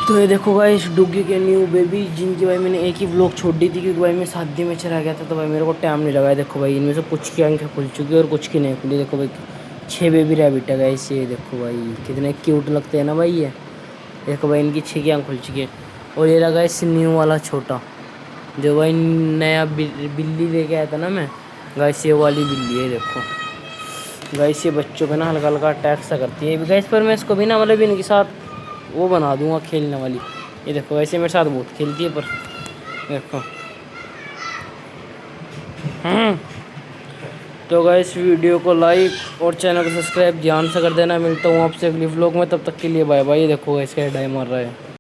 तो ये देखो भाई इस डुग्गी के न्यू बेबी जिनकी भाई मैंने एक ही व्लॉग छोड़ दी थी क्योंकि भाई मैं शादी में चला गया था तो भाई मेरे को टाइम नहीं लगा है। देखो भाई इनमें से कुछ की आंखें खुल चुकी है और कुछ की नहीं खुली। देखो भाई 6 बेबी रैबिट है गाइस। ये देखो भाई कितने क्यूट लगते हैं ना भाई ये। देखो भाई इनकी 6 की आँख खुल चुकी है। और ये लगा इस न्यू वाला छोटा जो भाई नया बिल्ली लेके आया था ना मैं। गाइस ये वाली बिल्ली है देखो। गाइस ये बच्चों पे ना हल्का हल्का अटैक सा करती है गाइस, पर मैं इसको भी ना मतलब इनके साथ वो बना दूंगा खेलने वाली। ये देखो वैसे मेरे साथ बहुत खेलती है पर देखो। तो गाइस वीडियो को लाइक और चैनल को सब्सक्राइब ध्यान से कर देना। मिलता हूँ आपसे अगली व्लॉग में, तब तक के लिए बाय बाय। ये देखो गाइस क्या डाई मार रहा है।